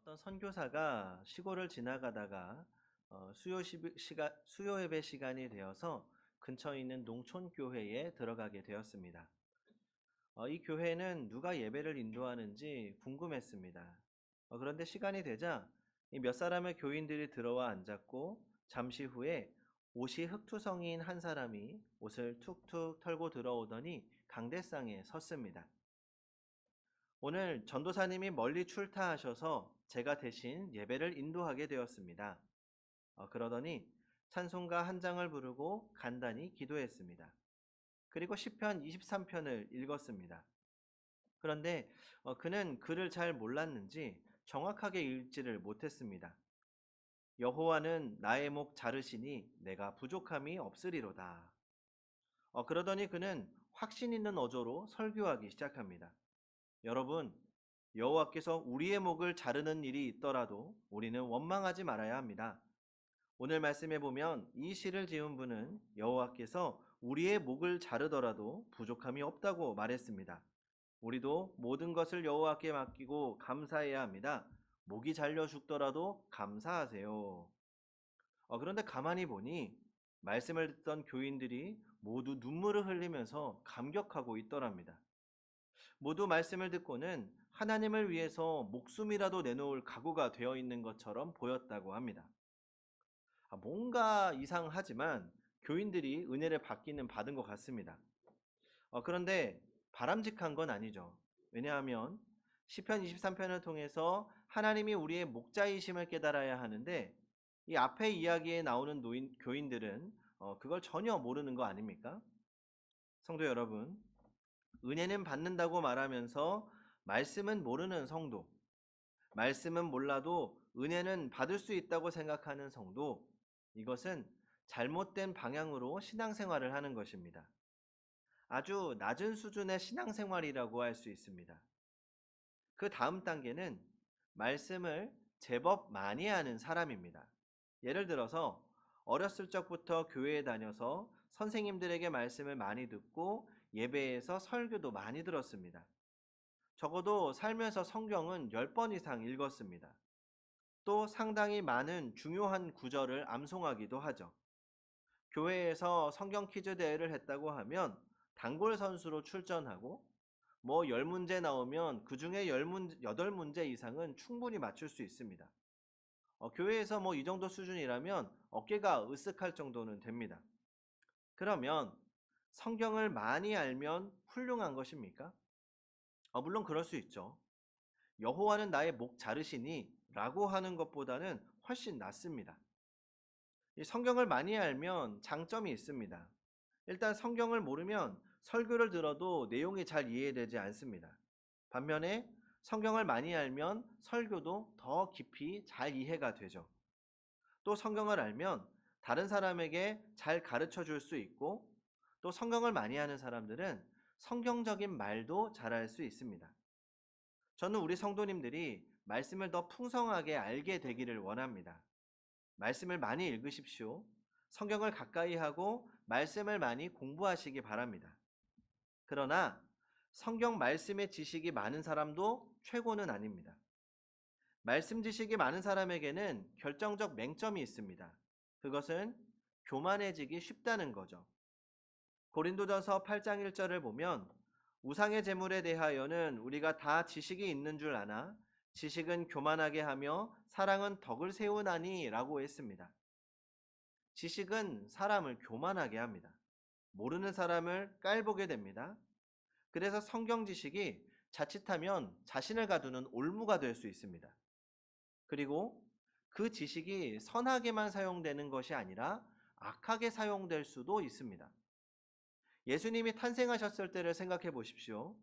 어떤 선교사가 시골을 지나가다가 수요 예배 시간이 되어서 근처에 있는 농촌 교회에 들어가게 되었습니다. 이 교회는 누가 예배를 인도하는지 궁금했습니다. 그런데 시간이 되자 이 몇 사람의 교인들이 들어와 앉았고 잠시 후에 옷이 흙투성이인 한 사람이 옷을 툭툭 털고 들어오더니 강대상에 섰습니다. 오늘 전도사님이 멀리 출타하셔서 제가 대신 예배를 인도하게 되었습니다. 그러더니 찬송가 한 장을 부르고 간단히 기도했습니다. 그리고 시편 23편을 읽었습니다. 그런데 그는 글을 잘 몰랐는지 정확하게 읽지를 못했습니다. 여호와는 나의 목 자르시니 내가 부족함이 없으리로다. 그러더니 그는 확신 있는 어조로 설교하기 시작합니다. 여러분, 여호와께서 우리의 목을 자르는 일이 있더라도 우리는 원망하지 말아야 합니다. 오늘 말씀에 보면 이 시를 지은 분은 여호와께서 우리의 목을 자르더라도 부족함이 없다고 말했습니다. 우리도 모든 것을 여호와께 맡기고 감사해야 합니다. 목이 잘려 죽더라도 감사하세요. 그런데 가만히 보니 말씀을 듣던 교인들이 모두 눈물을 흘리면서 감격하고 있더랍니다. 모두 말씀을 듣고는 하나님을 위해서 목숨이라도 내놓을 각오가 되어 있는 것처럼 보였다고 합니다. 뭔가 이상하지만 교인들이 은혜를 받은 것 같습니다. 그런데 바람직한 건 아니죠. 왜냐하면 시편 23편을 통해서 하나님이 우리의 목자이심을 깨달아야 하는데 이 앞에 이야기에 나오는 교인들은 그걸 전혀 모르는 거 아닙니까? 성도 여러분, 은혜는 받는다고 말하면서 말씀은 모르는 성도, 말씀은 몰라도 은혜는 받을 수 있다고 생각하는 성도, 이것은 잘못된 방향으로 신앙생활을 하는 것입니다. 아주 낮은 수준의 신앙생활이라고 할 수 있습니다. 그 다음 단계는 말씀을 제법 많이 하는 사람입니다. 예를 들어서 어렸을 적부터 교회에 다녀서 선생님들에게 말씀을 많이 듣고 예배에서 설교도 많이 들었습니다. 적어도 살면서 성경은 10번 이상 읽었습니다. 또 상당히 많은 중요한 구절을 암송하기도 하죠. 교회에서 성경 퀴즈 대회를 했다고 하면 단골 선수로 출전하고 10문제 나오면 그 중에 8문제 이상은 충분히 맞출 수 있습니다. 교회에서 이 정도 수준이라면 어깨가 으쓱할 정도는 됩니다. 그러면 성경을 많이 알면 훌륭한 것입니까? 물론 그럴 수 있죠. 여호와는 나의 목 자르시니 라고 하는 것보다는 훨씬 낫습니다. 이 성경을 많이 알면 장점이 있습니다. 일단 성경을 모르면 설교를 들어도 내용이 잘 이해되지 않습니다. 반면에 성경을 많이 알면 설교도 더 깊이 잘 이해가 되죠. 또 성경을 알면 다른 사람에게 잘 가르쳐 줄 수 있고 또 성경을 많이 아는 사람들은 성경적인 말도 잘할 수 있습니다. 저는 우리 성도님들이 말씀을 더 풍성하게 알게 되기를 원합니다. 말씀을 많이 읽으십시오. 성경을 가까이 하고 말씀을 많이 공부하시기 바랍니다. 그러나 성경 말씀의 지식이 많은 사람도 최고는 아닙니다. 말씀 지식이 많은 사람에게는 결정적 맹점이 있습니다. 그것은 교만해지기 쉽다는 거죠. 고린도전서 8장 1절을 보면 우상의 제물에 대하여는 우리가 다 지식이 있는 줄 아나 지식은 교만하게 하며 사랑은 덕을 세우나니 라고 했습니다. 지식은 사람을 교만하게 합니다. 모르는 사람을 깔보게 됩니다. 그래서 성경 지식이 자칫하면 자신을 가두는 올무가 될 수 있습니다. 그리고 그 지식이 선하게만 사용되는 것이 아니라 악하게 사용될 수도 있습니다. 예수님이 탄생하셨을 때를 생각해 보십시오.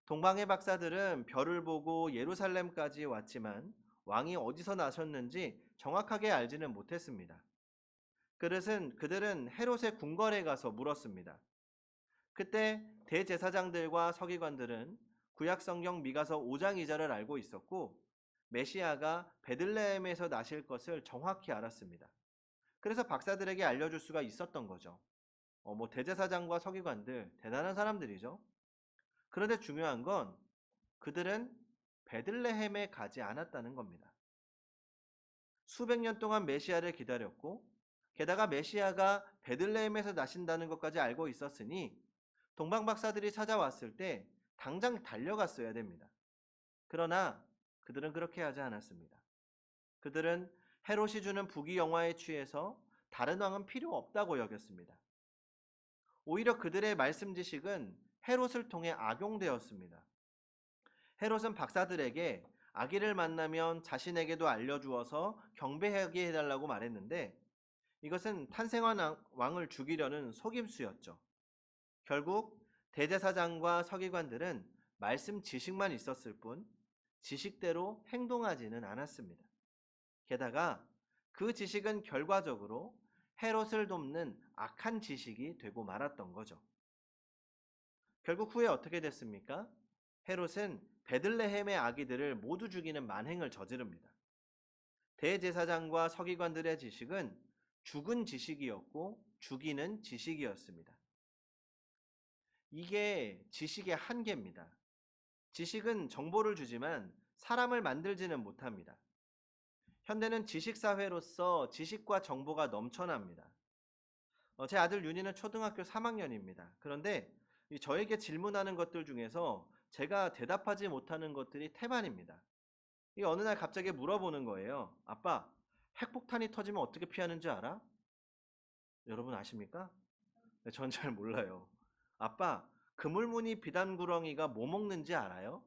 동방의 박사들은 별을 보고 예루살렘까지 왔지만 왕이 어디서 나셨는지 정확하게 알지는 못했습니다. 그들은 헤롯의 궁궐에 가서 물었습니다. 그때 대제사장들과 서기관들은 구약성경 미가서 5장 2절을 알고 있었고 메시아가 베들레헴에서 나실 것을 정확히 알았습니다. 그래서 박사들에게 알려줄 수가 있었던 거죠. 대제사장과 서기관들 대단한 사람들이죠. 그런데 중요한 건 그들은 베들레헴에 가지 않았다는 겁니다. 수백 년 동안 메시아를 기다렸고 게다가 메시아가 베들레헴에서 나신다는 것까지 알고 있었으니 동방 박사들이 찾아왔을 때 당장 달려갔어야 됩니다. 그러나 그들은 그렇게 하지 않았습니다. 그들은 헤롯이 주는 부귀 영화에 취해서 다른 왕은 필요 없다고 여겼습니다. 오히려 그들의 말씀 지식은 헤롯을 통해 악용되었습니다. 헤롯은 박사들에게 아기를 만나면 자신에게도 알려주어서 경배하게 해달라고 말했는데 이것은 탄생한 왕을 죽이려는 속임수였죠. 결국 대제사장과 서기관들은 말씀 지식만 있었을 뿐 지식대로 행동하지는 않았습니다. 게다가 그 지식은 결과적으로 헤롯을 돕는 악한 지식이 되고 말았던 거죠. 결국 후에 어떻게 됐습니까? 헤롯은 베들레헴의 아기들을 모두 죽이는 만행을 저지릅니다. 대제사장과 서기관들의 지식은 죽은 지식이었고 죽이는 지식이었습니다. 이게 지식의 한계입니다. 지식은 정보를 주지만 사람을 만들지는 못합니다. 현대는 지식사회로서 지식과 정보가 넘쳐납니다. 제 아들 윤희는 초등학교 3학년입니다. 그런데 저에게 질문하는 것들 중에서 제가 대답하지 못하는 것들이 태반입니다. 어느 날 갑자기 물어보는 거예요. 아빠, 핵폭탄이 터지면 어떻게 피하는 줄 알아? 여러분 아십니까? 네, 전 잘 몰라요. 아빠, 그물무늬 비단구렁이가 뭐 먹는지 알아요?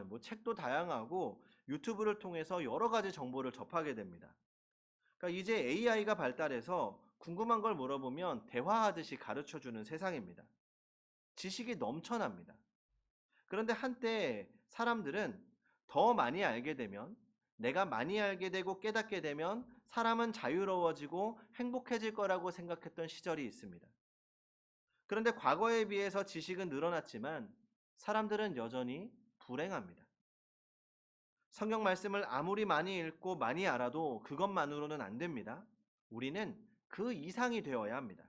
뭐 책도 다양하고 유튜브를 통해서 여러 가지 정보를 접하게 됩니다. 그러니까 이제 AI가 발달해서 궁금한 걸 물어보면 대화하듯이 가르쳐주는 세상입니다. 지식이 넘쳐납니다. 그런데 한때 사람들은 더 많이 알게 되면, 내가 많이 알게 되고 깨닫게 되면 사람은 자유로워지고 행복해질 거라고 생각했던 시절이 있습니다. 그런데 과거에 비해서 지식은 늘어났지만 사람들은 여전히 불행합니다. 성경 말씀을 아무리 많이 읽고 많이 알아도 그것만으로는 안 됩니다. 우리는 그 이상이 되어야 합니다.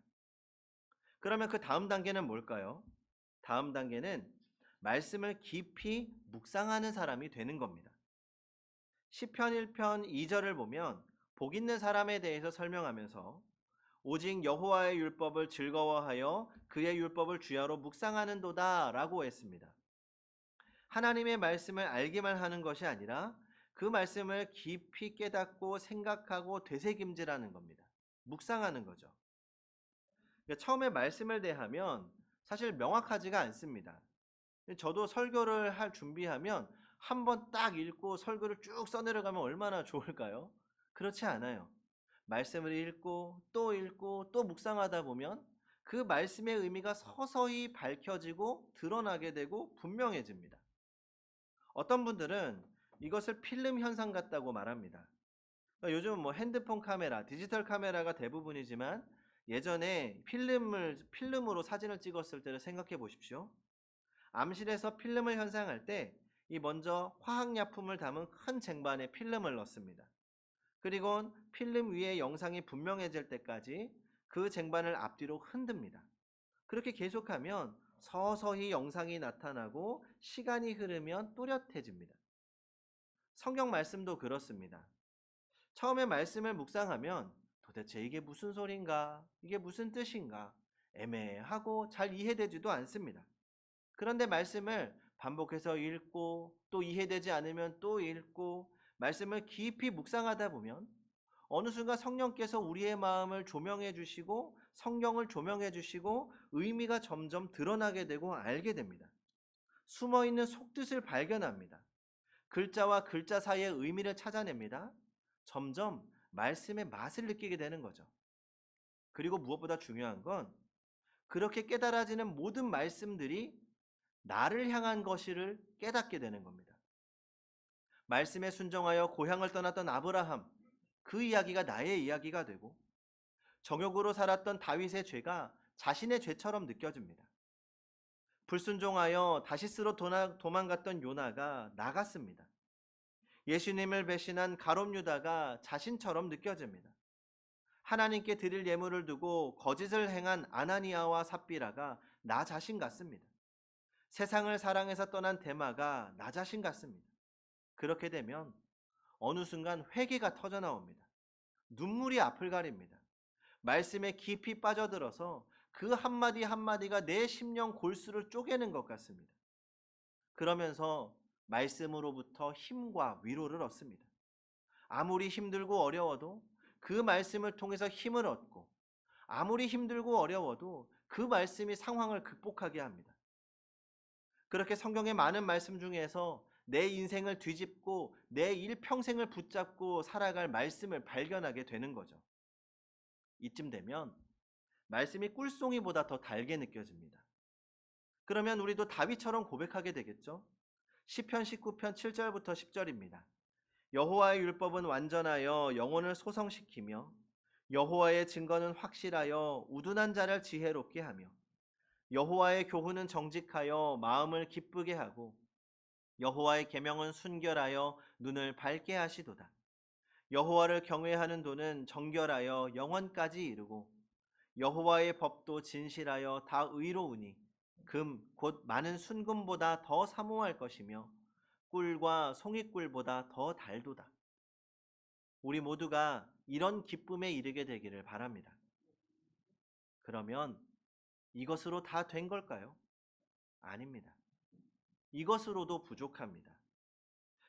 그러면 그 다음 단계는 뭘까요? 다음 단계는 말씀을 깊이 묵상하는 사람이 되는 겁니다. 시편 1편 2절을 보면 복 있는 사람에 대해서 설명하면서 오직 여호와의 율법을 즐거워하여 그의 율법을 주야로 묵상하는도다 라고 했습니다. 하나님의 말씀을 알기만 하는 것이 아니라 그 말씀을 깊이 깨닫고 생각하고 되새김질하는 겁니다. 묵상하는 거죠. 그러니까 처음에 말씀을 대하면 사실 명확하지가 않습니다. 저도 설교를 할 준비하면 한번 딱 읽고 설교를 쭉 써내려가면 얼마나 좋을까요? 그렇지 않아요. 말씀을 읽고 또 묵상하다 보면 그 말씀의 의미가 서서히 밝혀지고 드러나게 되고 분명해집니다. 어떤 분들은 이것을 필름 현상 같다고 말합니다. 그러니까 요즘 뭐 핸드폰 카메라, 디지털 카메라가 대부분이지만 예전에 필름으로 사진을 찍었을 때를 생각해 보십시오. 암실에서 필름을 현상할 때 이 먼저 화학약품을 담은 큰 쟁반에 필름을 넣습니다. 그리고 필름 위에 영상이 분명해질 때까지 그 쟁반을 앞뒤로 흔듭니다. 그렇게 계속하면 서서히 영상이 나타나고 시간이 흐르면 또렷해집니다. 성경 말씀도 그렇습니다. 처음에 말씀을 묵상하면 도대체 이게 무슨 소린가? 이게 무슨 뜻인가? 애매하고 잘 이해되지도 않습니다. 그런데 말씀을 반복해서 읽고 또 이해되지 않으면 또 읽고 말씀을 깊이 묵상하다 보면 어느 순간 성령께서 우리의 마음을 조명해 주시고 성경을 조명해 주시고 의미가 점점 드러나게 되고 알게 됩니다. 숨어있는 속뜻을 발견합니다. 글자와 글자 사이의 의미를 찾아냅니다. 점점 말씀의 맛을 느끼게 되는 거죠. 그리고 무엇보다 중요한 건 그렇게 깨달아지는 모든 말씀들이 나를 향한 것을 깨닫게 되는 겁니다. 말씀에 순종하여 고향을 떠났던 아브라함, 그 이야기가 나의 이야기가 되고 정욕으로 살았던 다윗의 죄가 자신의 죄처럼 느껴집니다. 불순종하여 다시스로 도망갔던 요나가 나 같습니다. 예수님을 배신한 가룟 유다가 자신처럼 느껴집니다. 하나님께 드릴 예물을 두고 거짓을 행한 아나니아와 삽비라가 나 자신 같습니다. 세상을 사랑해서 떠난 데마가 나 자신 같습니다. 그렇게 되면 어느 순간 회개가 터져 나옵니다. 눈물이 앞을 가립니다. 말씀에 깊이 빠져들어서 그 한마디 한마디가 내 심령 골수를 쪼개는 것 같습니다. 그러면서 말씀으로부터 힘과 위로를 얻습니다. 아무리 힘들고 어려워도 그 말씀을 통해서 힘을 얻고, 아무리 힘들고 어려워도 그 말씀이 상황을 극복하게 합니다. 그렇게 성경의 많은 말씀 중에서 내 인생을 뒤집고 내 일평생을 붙잡고 살아갈 말씀을 발견하게 되는 거죠. 이쯤 되면 말씀이 꿀송이보다 더 달게 느껴집니다. 그러면 우리도 다윗처럼 고백하게 되겠죠. 시편 19편 7절부터 10절입니다. 여호와의 율법은 완전하여 영혼을 소성시키며 여호와의 증거는 확실하여 우둔한 자를 지혜롭게 하며 여호와의 교훈은 정직하여 마음을 기쁘게 하고 여호와의 계명은 순결하여 눈을 밝게 하시도다. 여호와를 경외하는 도는 정결하여 영원까지 이르고 여호와의 법도 진실하여 다 의로우니 금 곧 많은 순금보다 더 사모할 것이며 꿀과 송이꿀보다 더 달도다. 우리 모두가 이런 기쁨에 이르게 되기를 바랍니다. 그러면 이것으로 다 된 걸까요? 아닙니다. 이것으로도 부족합니다.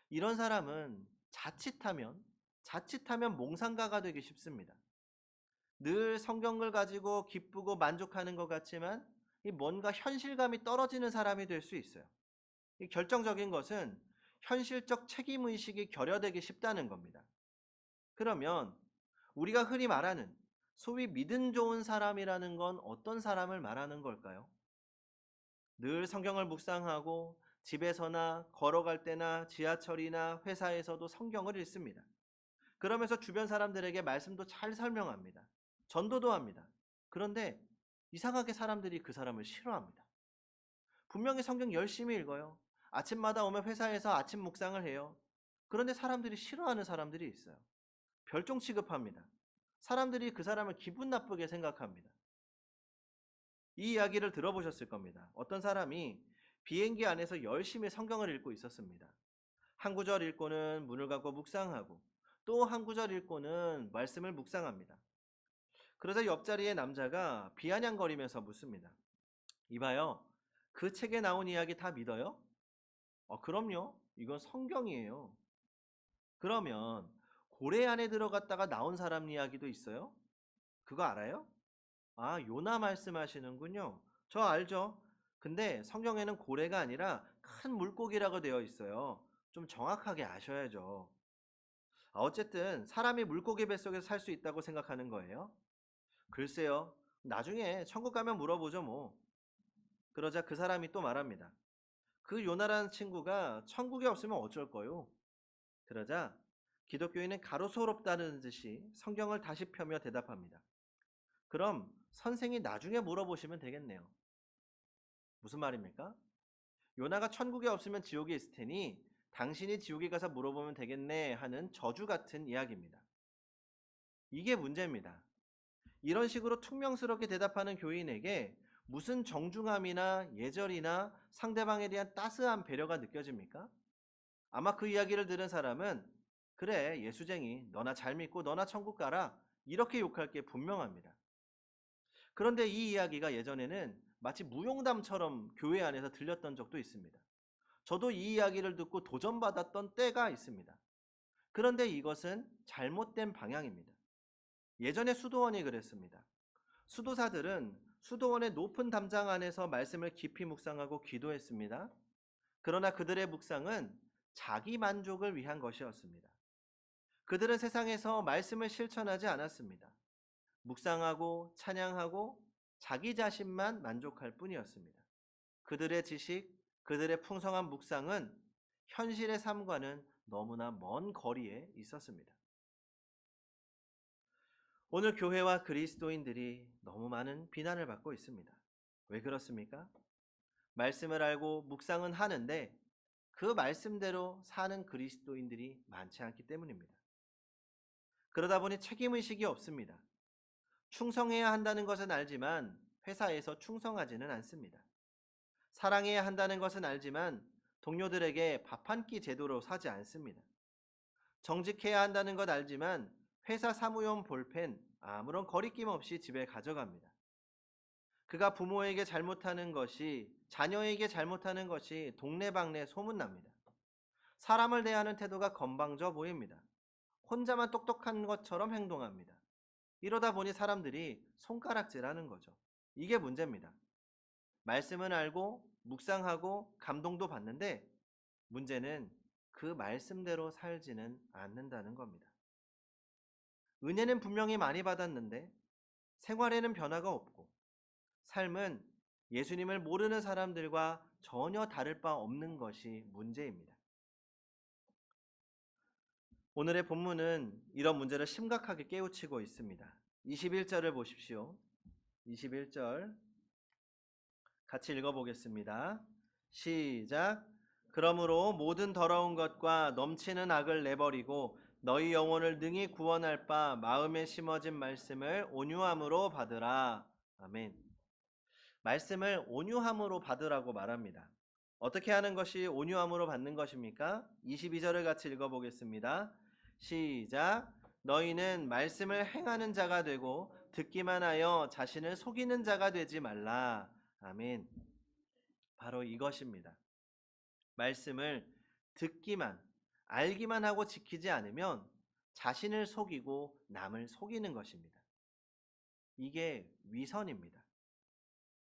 이런 사람은 자칫하면 몽상가가 되기 쉽습니다. 늘 성경을 가지고 기쁘고 만족하는 것 같지만 뭔가 현실감이 떨어지는 사람이 될 수 있어요. 이 결정적인 것은 현실적 책임의식이 결여되기 쉽다는 겁니다. 그러면 우리가 흔히 말하는 소위 믿음 좋은 사람이라는 건 어떤 사람을 말하는 걸까요? 늘 성경을 묵상하고 집에서나 걸어갈 때나 지하철이나 회사에서도 성경을 읽습니다. 그러면서 주변 사람들에게 말씀도 잘 설명합니다. 전도도 합니다. 그런데 이상하게 사람들이 그 사람을 싫어합니다. 분명히 성경 열심히 읽어요. 아침마다 오면 회사에서 아침 묵상을 해요. 그런데 사람들이 싫어하는 사람들이 있어요. 별종 취급합니다. 사람들이 그 사람을 기분 나쁘게 생각합니다. 이 이야기를 들어보셨을 겁니다. 어떤 사람이 비행기 안에서 열심히 성경을 읽고 있었습니다. 한 구절 읽고는 문을 닫고 묵상하고 또 한 구절 읽고는 말씀을 묵상합니다. 그러자 옆자리의 남자가 비아냥거리면서 묻습니다. 이봐요. 그 책에 나온 이야기 다 믿어요? 그럼요. 이건 성경이에요. 그러면 고래 안에 들어갔다가 나온 사람 이야기도 있어요? 그거 알아요? 아, 요나 말씀하시는군요. 저 알죠. 근데 성경에는 고래가 아니라 큰 물고기라고 되어 있어요. 좀 정확하게 아셔야죠. 어쨌든 사람이 물고기 뱃속에서 살 수 있다고 생각하는 거예요? 글쎄요. 나중에 천국 가면 물어보죠 뭐. 그러자 그 사람이 또 말합니다. 그 요나라는 친구가 천국에 없으면 어쩔 거요? 그러자 기독교인은 가로소롭다는 듯이 성경을 다시 펴며 대답합니다. 그럼 선생이 나중에 물어보시면 되겠네요. 무슨 말입니까? 요나가 천국에 없으면 지옥에 있을 테니 당신이 지옥에 가서 물어보면 되겠네 하는 저주 같은 이야기입니다. 이게 문제입니다. 이런 식으로 퉁명스럽게 대답하는 교인에게 무슨 정중함이나 예절이나 상대방에 대한 따스한 배려가 느껴집니까? 아마 그 이야기를 들은 사람은 그래 예수쟁이 너나 잘 믿고 너나 천국 가라 이렇게 욕할 게 분명합니다. 그런데 이 이야기가 예전에는 마치 무용담처럼 교회 안에서 들렸던 적도 있습니다. 저도 이 이야기를 듣고 도전받았던 때가 있습니다. 그런데 이것은 잘못된 방향입니다. 예전에 수도원이 그랬습니다. 수도사들은 수도원의 높은 담장 안에서 말씀을 깊이 묵상하고 기도했습니다. 그러나 그들의 묵상은 자기 만족을 위한 것이었습니다. 그들은 세상에서 말씀을 실천하지 않았습니다. 묵상하고 찬양하고 자기 자신만 만족할 뿐이었습니다. 그들의 지식, 그들의 풍성한 묵상은 현실의 삶과는 너무나 먼 거리에 있었습니다. 오늘 교회와 그리스도인들이 너무 많은 비난을 받고 있습니다. 왜 그렇습니까? 말씀을 알고 묵상은 하는데 그 말씀대로 사는 그리스도인들이 많지 않기 때문입니다. 그러다 보니 책임의식이 없습니다. 충성해야 한다는 것은 알지만 회사에서 충성하지는 않습니다. 사랑해야 한다는 것은 알지만 동료들에게 밥 한 끼 제대로 사지 않습니다. 정직해야 한다는 것 알지만 회사 사무용 볼펜 아무런 거리낌 없이 집에 가져갑니다. 그가 부모에게 잘못하는 것이, 자녀에게 잘못하는 것이 동네방네 소문납니다. 사람을 대하는 태도가 건방져 보입니다. 혼자만 똑똑한 것처럼 행동합니다. 이러다 보니 사람들이 손가락질하는 거죠. 이게 문제입니다. 말씀은 알고 묵상하고 감동도 받는데 문제는 그 말씀대로 살지는 않는다는 겁니다. 은혜는 분명히 많이 받았는데 생활에는 변화가 없고 삶은 예수님을 모르는 사람들과 전혀 다를 바 없는 것이 문제입니다. 오늘의 본문은 이런 문제를 심각하게 깨우치고 있습니다. 21절을 보십시오. 21절 같이 읽어보겠습니다. 시작. 그러므로 모든 더러운 것과 넘치는 악을 내버리고 너희 영혼을 능히 구원할 바 마음에 심어진 말씀을 온유함으로 받으라. 아멘. 말씀을 온유함으로 받으라고 말합니다. 어떻게 하는 것이 온유함으로 받는 것입니까? 22절을 같이 읽어보겠습니다. 시작. 너희는 말씀을 행하는 자가 되고 듣기만 하여 자신을 속이는 자가 되지 말라. 아멘. 바로 이것입니다. 말씀을 듣기만, 알기만 하고 지키지 않으면 자신을 속이고 남을 속이는 것입니다. 이게 위선입니다.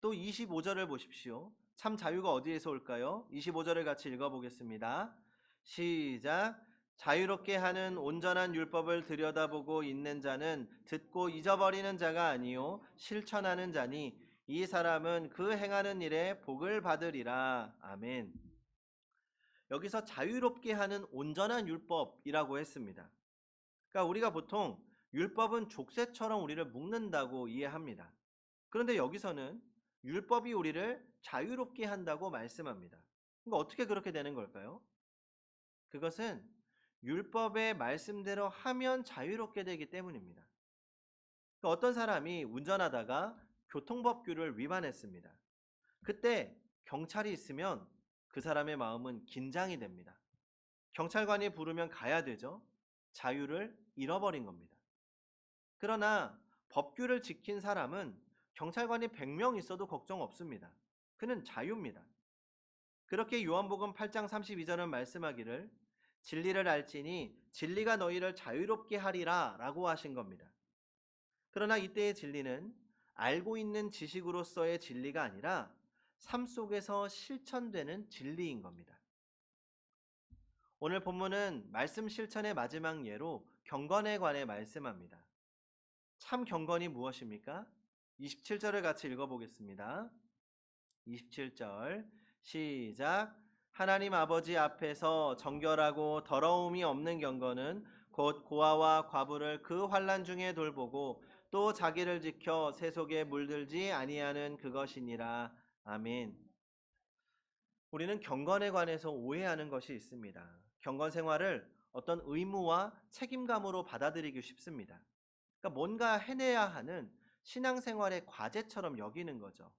또 25절을 보십시오. 참 자유가 어디에서 올까요? 25절을 같이 읽어보겠습니다. 시작. 자유롭게 하는 온전한 율법을 들여다보고 있는 자는 듣고 잊어버리는 자가 아니요 실천하는 자니 이 사람은 그 행하는 일에 복을 받으리라. 아멘. 여기서 자유롭게 하는 온전한 율법이라고 했습니다. 그러니까 우리가 보통 율법은 족쇄처럼 우리를 묶는다고 이해합니다. 그런데 여기서는 율법이 우리를 자유롭게 한다고 말씀합니다. 그러니까 어떻게 그렇게 되는 걸까요? 그것은 율법의 말씀대로 하면 자유롭게 되기 때문입니다. 그러니까 어떤 사람이 운전하다가 교통법규를 위반했습니다. 그때 경찰이 있으면 그 사람의 마음은 긴장이 됩니다. 경찰관이 부르면 가야 되죠. 자유를 잃어버린 겁니다. 그러나 법규를 지킨 사람은 경찰관이 100명 있어도 걱정 없습니다. 그는 자유입니다. 그렇게 요한복음 8장 32절은 말씀하기를 진리를 알지니 진리가 너희를 자유롭게 하리라 라고 하신 겁니다. 그러나 이때의 진리는 알고 있는 지식으로서의 진리가 아니라 삶 속에서 실천되는 진리인 겁니다. 오늘 본문은 말씀 실천의 마지막 예로 경건에 관해 말씀합니다. 참 경건이 무엇입니까? 27절을 같이 읽어보겠습니다. 27절 시작. 하나님 아버지 앞에서 정결하고 더러움이 없는 경건은 곧 고아와 과부를 그 환난 중에 돌보고 또 자기를 지켜 세속에 물들지 아니하는 그것이니라. 아멘. 우리는 경건에 관해서 오해하는 것이 있습니다. 경건 생활을 어떤 의무와 책임감으로 받아들이기 쉽습니다. 그러니까 뭔가 해내야 하는 신앙생활의 과제처럼 여기는 거죠.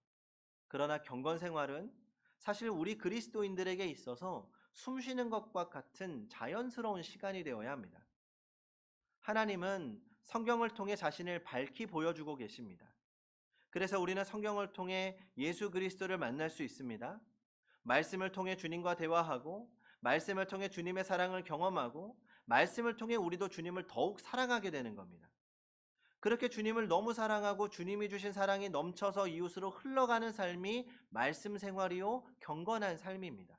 그러나 경건 생활은 사실 우리 그리스도인들에게 있어서 숨쉬는 것과 같은 자연스러운 시간이 되어야 합니다. 하나님은 성경을 통해 자신을 밝히 보여주고 계십니다. 그래서 우리는 성경을 통해 예수 그리스도를 만날 수 있습니다. 말씀을 통해 주님과 대화하고 말씀을 통해 주님의 사랑을 경험하고 말씀을 통해 우리도 주님을 더욱 사랑하게 되는 겁니다. 그렇게 주님을 너무 사랑하고 주님이 주신 사랑이 넘쳐서 이웃으로 흘러가는 삶이 말씀 생활이요 경건한 삶입니다.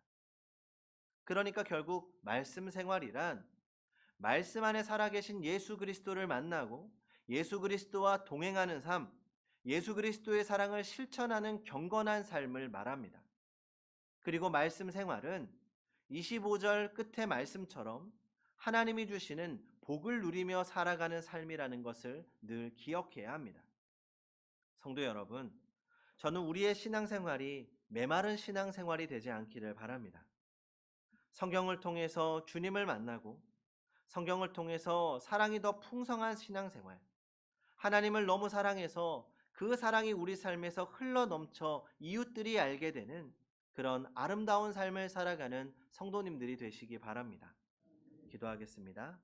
그러니까 결국 말씀 생활이란 말씀 안에 살아계신 예수 그리스도를 만나고 예수 그리스도와 동행하는 삶, 예수 그리스도의 사랑을 실천하는 경건한 삶을 말합니다. 그리고 말씀 생활은 25절 끝의 말씀처럼 하나님이 주시는 복을 누리며 살아가는 삶이라는 것을 늘 기억해야 합니다. 성도 여러분, 저는 우리의 신앙생활이 메마른 신앙생활이 되지 않기를 바랍니다. 성경을 통해서 주님을 만나고 성경을 통해서 사랑이 더 풍성한 신앙생활, 하나님을 너무 사랑해서 그 사랑이 우리 삶에서 흘러넘쳐 이웃들이 알게 되는 그런 아름다운 삶을 살아가는 성도님들이 되시기 바랍니다. 기도하겠습니다.